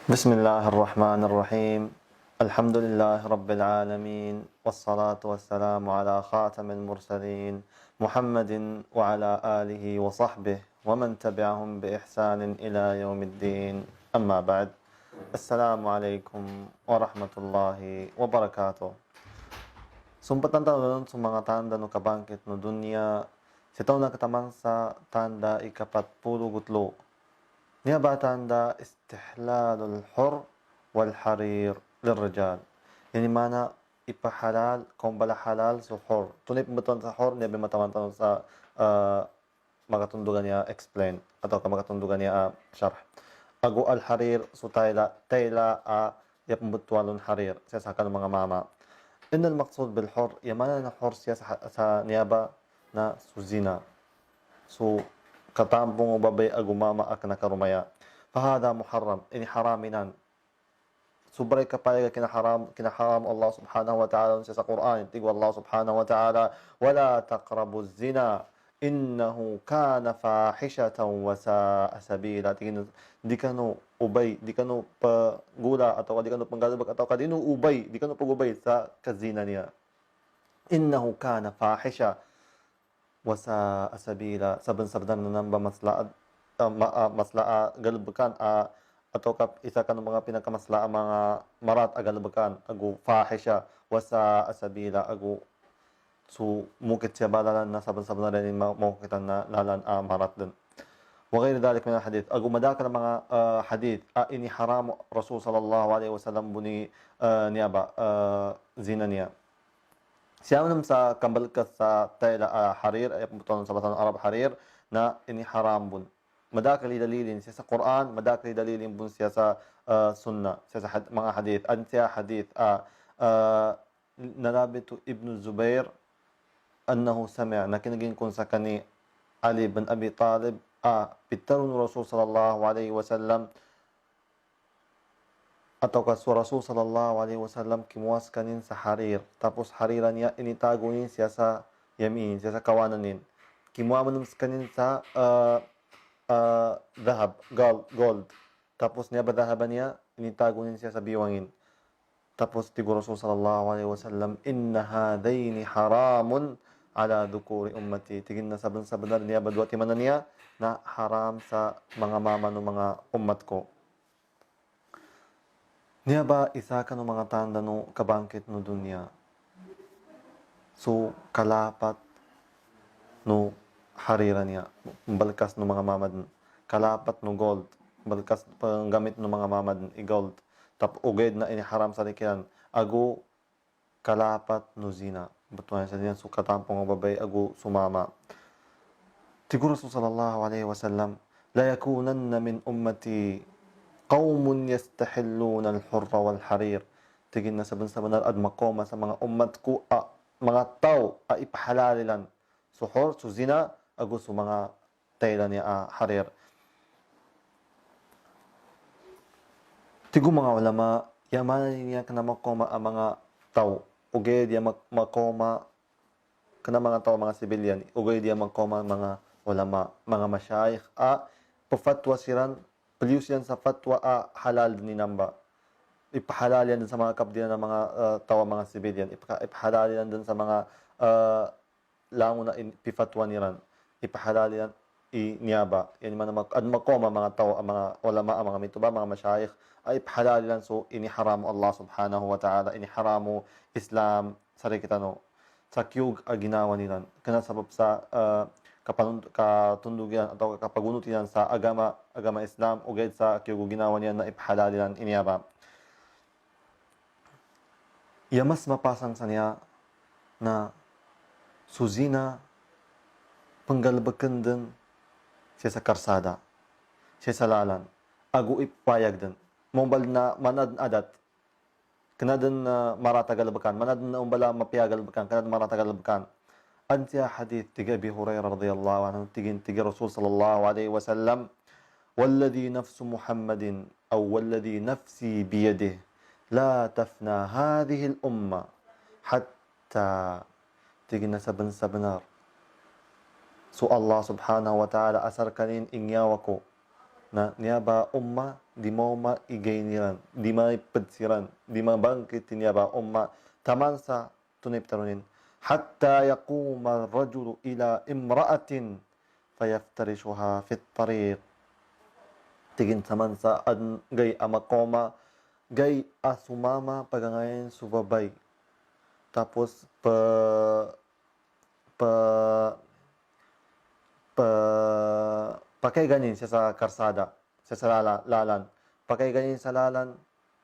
بسم الله الرحمن الرحيم. الحمد لله رب العالمين، والصلاة والسلام على خاتم المرسلين محمد وعلى آله وصحبه ومن تبعهم بإحسان إلى يوم الدين. أما بعد، السلام عليكم ورحمة الله وبركاته. Sumpatan taon sa mga tanda no kabangkit no dunya, sa taon na katamang sa tanda ikapatpulugutlo. Niya ba tanda istihlalul hur wal harir lirrijal. Yani mana ipahalal kung bala halal sa hur. Tunay pumbaton sa hur, niya bimataman sa magatundugan niya explain atau magatundugan niya syarh. Ago al harir so tayla ya pumbutualun harir sa sakan mga mama. إن المقصود بالحر يمانا حر سياسة نيابة na suzina. So katampong babay agumama ak nakarumaya. Fahada muharram, ini haraminan. Subray kapayag kinaharam Allah subhanahu wa ta'ala sa Quran. Tigwa Allah subhanahu wa ta'ala, wala taqrabu zina, innahu kana fahishatan wa sa'a sabila. Tingin, di ka no ubay, di ka no pagula, atau di ka no panggalabag, atau kadino ubay, di ka no pagubay sa kazina niya. Innahu kana fahisha wasa asabila saban-saban na namba maslaa galbakan atau isa ka ng mga pinakamasla mga marat agalbakan agu fahisha wasa asabila agu so mukit siya balalan na saban-saban na rin makukitan na lalan marat din. وغير ذلك من الحديث أقول مداك mga حديث إني حرام رسول صلى الله عليه وسلم بني نيابة زينانيا. Siya naman sa kambal ka sa tayla harir ay pumuton sa batang Arab harir na ini haram bun. Madakali dalilin siya sa Quran, madakali dalilin bun siya sa sunnah, siya sa mga hadith. An siya hadith nalabitu Ibn Zubair annahu sami' na kinagin kun sa kani Ali bin Abi Talib bitarun Rasul sallallahu alaihi wasallam atau kasu Rasul sallallahu alaihi wasallam kimuas kanin sa harir. Tapos hariran niya initago niya siya sa yamin, siya sa kawananin. Kimuha mo kanin sa dahab, gold. Tapos niya badahaban niya, initago niya siya sa biwangin. Tapos tigo Rasul sallallahu alaihi wasallam, inna hadaini haramun ala dukuri ummati. Tigin na saban-saban niya badwa timanan niya na haram sa mga mama ng mga ummat ko. Niya ba isa ka ng mga tanda no kabangkit no dunya? So kalapat no harira niya, balkas no mga mamad, kalapat no gold, balkas panggamit no mga mamad i gold. Tap uged na iniharam sa likiran, ago kalapat no zina. Batuan sa diyan so katampong babay ago sumama. Tiguro sallallahu alaihi wasallam, la yakunanna min ummati qaumun yastahilluna al-hurra wal harir. Tigin na saban-saban at makoma sa mga ummat ko mga tao ipahalalilan suhor so zina ago so mga tayla ni harir. Tigo mga ulama yaman niya kana makoma ang mga tao ugay dia makoma kana mga tao mga civilian ugay dia makoma mga ulama mga masyayikh pafatwa siran Palius yan sa fatwa halal ni namba. Ipahalal yan din sa mga kabdilan ng mga tawa mga civilian. Ipahalal yan din sa mga lango na ipifatwa niran. Ipahalal yan niyaba. Yan man makoma mga tawa, mga ulama, mga mituba, mga masyayikh. Ipahalal yan so iniharam Allah subhanahu wa ta'ala. Iniharamu Islam sarikitano. Sa kiyug ginawa nilan. Kana sabab sa katundugan atau kapagunutan sa agama Islam o gayud sa kiyog ginawa niya na ipahalalilan iniyaba. Iya mas mapasang sa niya na suzina panggalbakan din siya sa karsada, siya sa lalan, ago ipayag din. Mambal na manad adat, kanadan na maratagalbakan, manad na umbala mapiyagalbakan, kanadan maratagalbakan. أنت حديث تجي أبي هريرة رضي الله عنه تجي رسول صلى الله عليه وسلم والذي نفس محمد أو والذي نفسي بيده لا تفنى هذه الأمة حتى تجي نسبن سبنار سو الله سبحانه وتعالى أسر كنين إنياوكو na niyaba umma di mauma igayniran, di maipadsiran, di mabangkit niyaba umma taman sa tunay tarunin. Hatta yaquma ar-rajulu ila imra'atin fayaftarishuha fit tariq. Tigin taman sa gay amakoma, gay asumama pagangayon subabay. Tapos pa pa pakai ganin siya sa karsada, siya sa lalan. Pakai ganin sa lalan,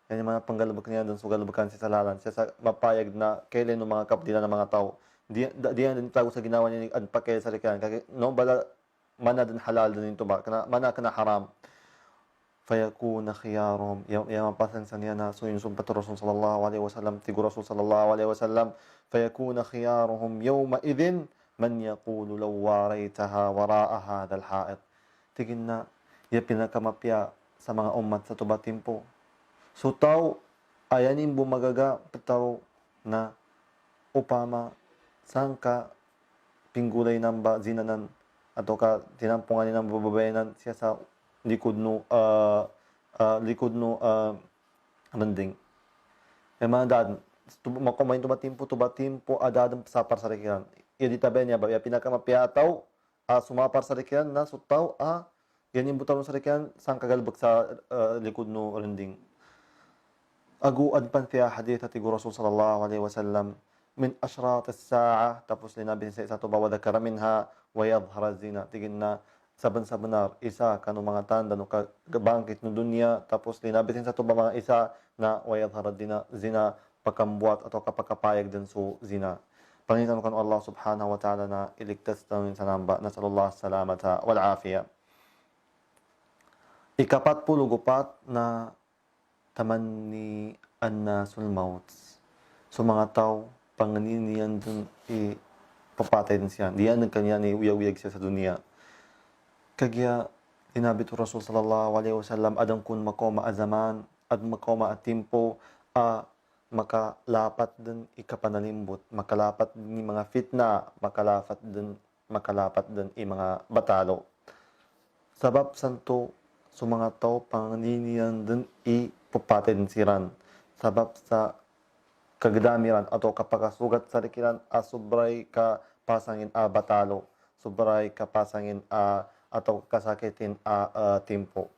yan yung mga panggalabak niya doon, so galabakan siya sa lalan. Siya sa mapayag na kailan ng mga kapdila ng mga tao. Di yan din tago sa ginawa niya at pakai sa rikan. Kaya no bala mana din halal din ito ba? Mana kana haram. Fayakuna khiyarum. Yang mapasan sa niya na so yung sumpat Rasul sallallahu alaihi wasallam, tigo Rasul sallallahu alaihi wasallam, fayakuna khiyaruhum yawma idhin man yaqulu law waraytaha wara'a hadha al-ha'it. Tigin na ya pinakamapya sa mga umat sa tubatimpo. So tao ayanin bumagaga pataw na upama sangka pinggulay ng zinanan ato ka tinampungan ng babayanan siya sa likod no rending. E mga dad, makumain tubatimpo adadam sa parsarikiran. Iya ditabi niya ba, ya pinakamapyataw, sumapar sa rikiran na sutaw, yan yung butaw sa rikiran, sang kagalbag sa likod no rending. Aguad pan fiya hadith at igu Rasul sallallahu alaihi wasallam, min ashrat as-sa'a, tapos linabi sa isa to ba, wadakara minha, wayadhara zina, tigin na, saban-sabanar, isa, kano mga tanda, no kabangkit no dunya, tapos linabi sa to ba mga isa, na wayadhara zina, pagkambuat atau kapagkapayag din so zina. Pangitan ko Allah subhanahu wa ta'ala na iligtas namin sa namba. Nasallallahu salamata wal afiya. Ikapat pulugupat na tamanni annasul maut. So mga tao, panganiniyan dun papatay din siya. Diyan kanya ni uyag-uyag siya sa dunia. Kagya, inabi to Rasul sallallahu alaihi wasallam, adang kun makoma azaman, at makoma at timpo, makalapat din ikapanalimbot, makalapat din mga fitna, makalapat din mga batalo. Sabab santo sa mga tao panganiniyan din ipapatid siran. Sabab sa kagdamiran atau kapagasugat sa rikiran sobray ka pasangin batalo, sobray ka pasangin atau kasakitin timpo.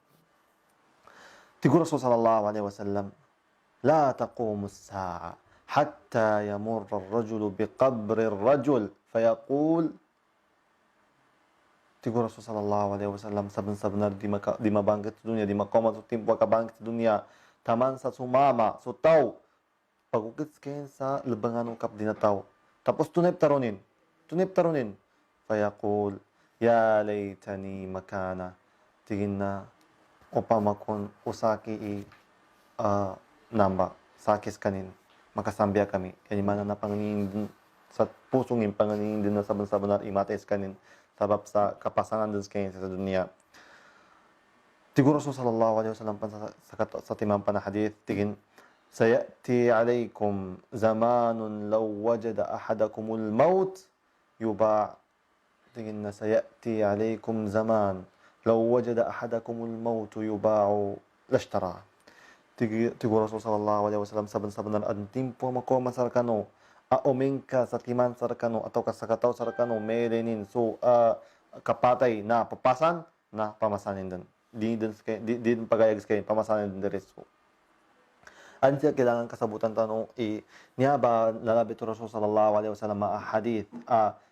Tiguro sallallahu alaihi wasallam, لا تقوم الساعة حتى يمر الرجل بقبر الرجل فيقول تقول رسول صلى الله عليه وسلم saben-sabenar di mabangkit sa dunia, di makoma sa timpo kabangkit sa dunia, taman sa sumama, so tao, pagukit kayo sa lebangan ng kapdinataw. Tapos tunay tarunin, fayaqul, ya laytani makana, tigin na, upamakon, usaki namba, sakis kanin, makasambya kami. Yan yung mana na pangingin sa pusong yung pangingin din na saban-saban na imates kanin, sabab sa kapasangan din sa dunia. Tiguro sallallahu alaihi wasallam sa timang na hadith, tigin, sayati alaykum zamanun law wajada ahadakumul maut, yuba, tigin na sayati alaykum zaman, law wajada ahadakumul maut yuba'u lashtara. Tigo Rasul sallallahu alaihi wasallam saban-saban na ang timpo makoma sarkano umingka sa timan sarkano atau kasakataw sarkano merenin so kapatay na papasan na pamasanin din din pagayag kay pamasanin din diretso. Ansiya kailangan kasabutan tanong niya ba nalabi to Rasul sallallahu alaihi wasallam hadith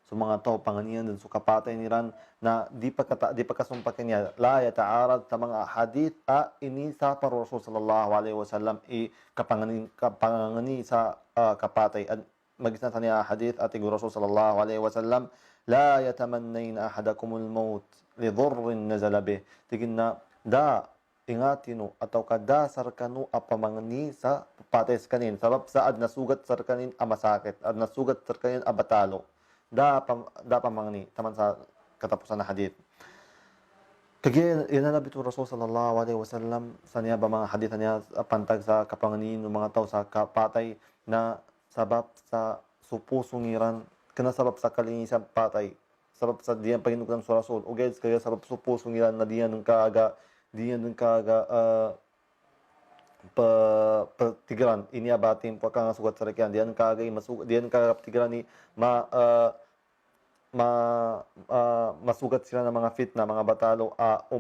so mga tao panganiyan din so kapatay niran na di pa kasumpakin niya la yata'arad sa mga hadith ini sa Rasul sallallahu alaihi wasallam kapangani sa kapatay at magisan sa niya hadith at igu Rasul sallallahu alaihi wasallam la yatamannaina ahadakumul maut li dhurrin nazala bih, tigin na ingatino atau kada sarkanu apamangani sa pates kanin sabab saad nasugat sarkanin masakit ad nasugat sarkanin batalo da pamangani taman sa katapusan na hadith. Kaya inanabi to Rasul sallallahu alaihi wasallam sa niya ba mga hadith niya pantag sa kapanganin ng mga tao sa kapatay na sabab sa supusungiran kana sabab sa kalinisan patay sabab sa diyan paginukan sa Rasul o guys kaya sabab supusungiran na diyan ng kaaga di yan kaga petigiran ini abatin po kang sugat sa rekan diyan kagay masug diyan kaga petigiran ni ma ma masugat sila ng mga fitna mga batalo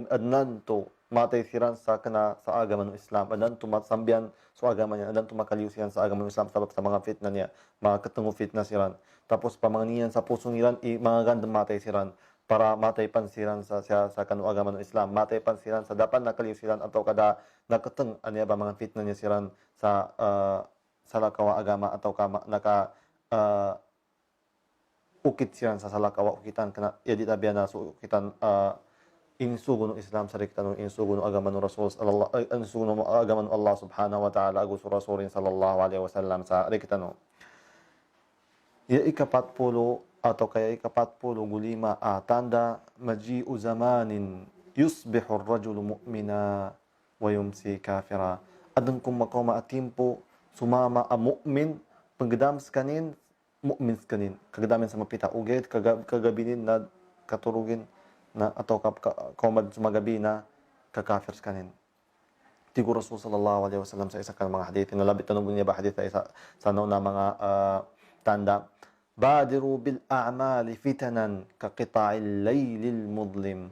adnan to matay siran sa kana sa agama ng Islam adnan to matsambian sa agama niya adnan to makaliw siran sa agama ng Islam sabab sa mga fitna niya mga katungo fitna siran tapos pamanganian sa puso niran mga gandang matay siran para matay pansiran sa kanu agama ng Islam matay pansiran sa dapat nakaliw siran atau kada nakateng anya ba mga fitna niya siran sa lakawa agama atau naka ukit siran sa salakawa ukitan kana yadi tabiya na so ukitan insugo ng Islam sa riktan ng insugo ng agama ng Rasul sallallahu insugo ng agama ng Allah subhanahu wa ta'ala agus rasulin sallallahu alaihi wasallam sa riktan no ya ikapatpulo atau kaya ikapatpulo gulima tanda maji'u zamanin yusbihu ar-rajulu mu'mina wa yumsi kafira adun kum makoma atimpo sumama a mu'min pagdam skanin mu'min skanin kagdamin sa mapita uged kagabinin na katurugin na atau kaumad sumagabi na kakafir skanin tigo Rasul sallallahu alaihi wasallam sa isa ka mga hadith nalabit tanong niya ba hadith sa na mga tanda badiru bil a'mali fitanan ka qita'il laylil mudlim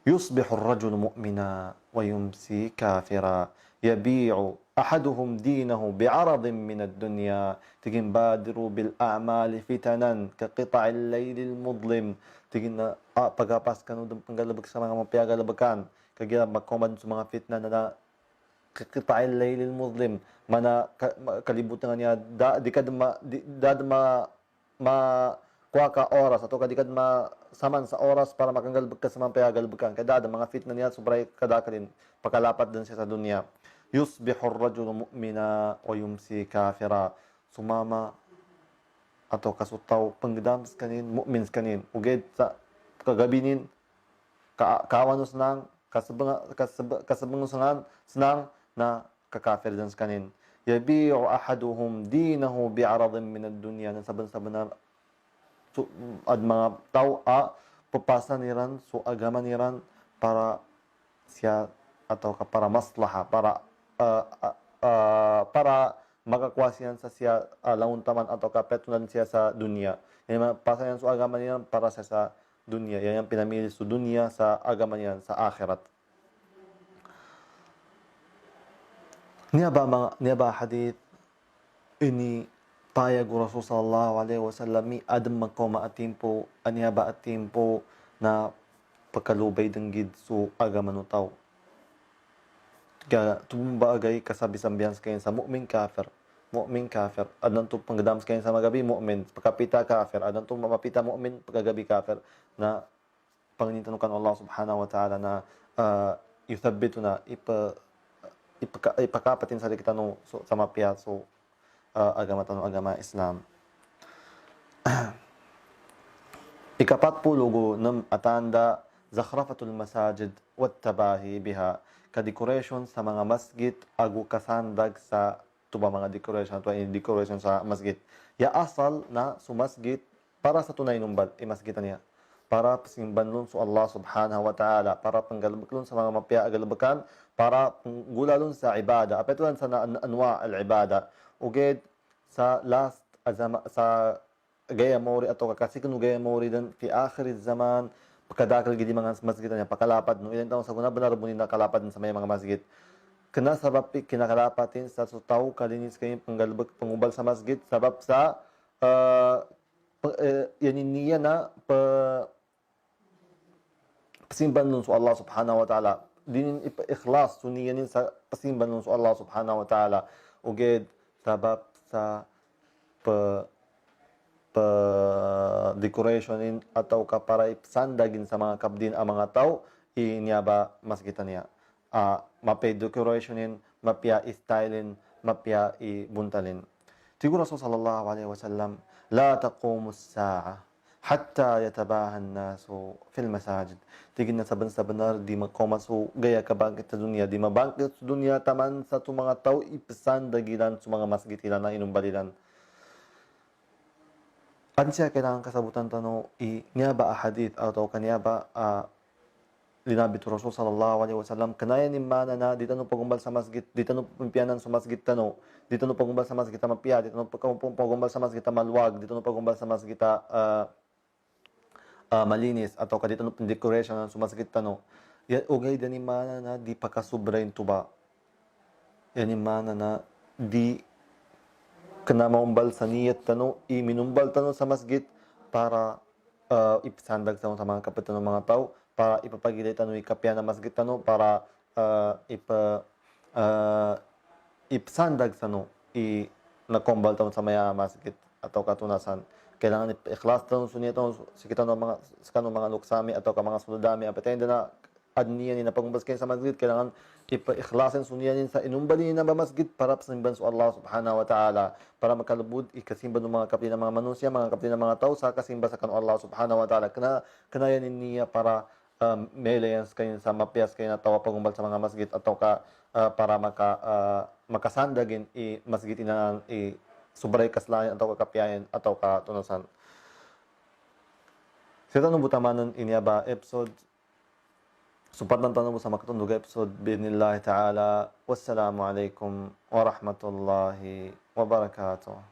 yusbihu ar-rajulu mu'mina wa yumsi kafira yabi'u ahaduhum dinahu bi'aradin min ad-dunya tigin badiru bil a'mali fitanan ka qita'il laylil mudlim tigin na pagapas kanu dum panggalabag sa mga mapiyagalabakan kagya magkomad sa mga fitna na ka qita'il laylil mudlim mana kalibutan niya di kad ma kuha ka oras ato ka di kad saman sa oras para makanggalbag ka sa mga payagalbakan kada mga fitna niya sobray kadakalin pakalapat din siya sa dunya yusbihu ar-rajulu mu'mina wa yumsi kafira sumama atau kasutaw pangdams kanin mu'min kanin uged sa kagabinin kawanos nang kasabang senang na kakafir dan kanin yabi'u ahaduhum dinahu bi'aradin min ad-dunya nan saban-saban ad mga tao papasa niran so agama niran para siya atau para maslaha para makakuha siya sa siya launtaman atau kapetunan siya sa dunia. Yan pasa yan sa agama niya para sa dunia. Yan yung pinamili sa dunia sa agama niya sa akhirat. Niya ba hadith ini payag Rasul sallallahu alaihi wasallam mi adam magkoma atimpo aniya ba atimpo na pagkalubay danggid so agama no tao. Kaya tumbagay kasabi-sambihan kayo sa mu'min kafir. Mu'min kafir. Adan to pangdams kayo sa magabi mu'min. Pagkapita kafir. Adan to mapita mu'min pagkagabi kafir. Na panginitanukan Allah subhanahu wa ta'ala na yuthabbitu na ipakapatin sa kita no sa mapia so agama tanong agama Islam. Ikapatpulo ng atanda zakhrafatul masajid wat tabahi biha ka-decoration sa mga masjid agu kasandag sa tuba mga decoration to in decoration sa masjid ya asal na su masjid para sa tunay numbal masjid niya para pasimbanlon sa Allah subhanahu wa ta'ala para panggalbaklon sa mga mapya agalbakan para panggulalon sa ibada apetulan sa anwa al ibada uged sa last azama sa gaya mori atau kakasikan gaya mori dan fi akhir zaman pagkadakal gidi mga masjid niya pakalapad no ilang taon sa guna benar bunin nakalapad sa may mga masjid kena sabab kinakalapatin sa sutaw kalinis kayo pangubal sa masjid sabab sa yanin niya na pasimban nun sa Allah subhanahu wa ta'ala dinin ikhlas suniyanin sa pasimban nun sa Allah subhanahu wa ta'ala uged sabab sa decorationin atau para sandagin sa mga kabdin ang mga tao inyaba masgitan niya mapay decorationin mapya stylin mapya ibuntalin siguro Rasul sallallahu alaihi wasallam la taqumus sa'a hatta yatabaha an-nasu fil masajid tigin na saban-sabanar di magkomaso gaya kabangkit sa dunya di mabangkit sa dunya taman sa mga tao ipasandagilan sa mga masgitan na inumbalilan. Ano siya kailangan kasabutan tanong niya ba hadith atau kanya ba linabi tu Rasul sallallahu alaihi wasallam kanaya ni mana na dito no pagumbal sa masjid dito no pimpiyanan sa masjid tano dito no pagumbal sa masjid mapiya dito no pagumbal sa masjid maluwag dito no pagumbal sa masjid malinis atau dito no decoration sa masjid tano ya ugay dani mana na di pakasubrain tuba yani mana na di kena maumbal sa niyat tano minumbal tano sa masjid para ipasandag sa mga kapitan ng mga tao para ipapagilay tano ikapya na masjid tano para ipasandag sa no nakombal tano sa maya masjid atau katunasan kailangan ikhlas tano sunya tano sa kita ng mga sa kanong mga luksami atau ka mga suludami apatay na adniya ni napagumbas kayo sa masjid kailangan ipa-ikhlasin sunyanin sa inumbali na ba masjid para pasimban sa Allah subhanahu wa ta'ala para makalubod ikasimba ng mga kapli ng mga manusya mga kapli ng mga tao sa kasimba sa kanong Allah subhanahu wa ta'ala kanayanin niya para melayans kayo sa mapiyas kayo na tawa pagumbal sa mga masjid atau para makasandagin masjid inang subray kaslayan atau kakapiyayan atau katunasan sila nung butamanan inyaba episode Supat ng tanong mo sa makatundog episode binillahi ta'ala. Wassalamu alaikum wa rahmatullahi wa barakatuh.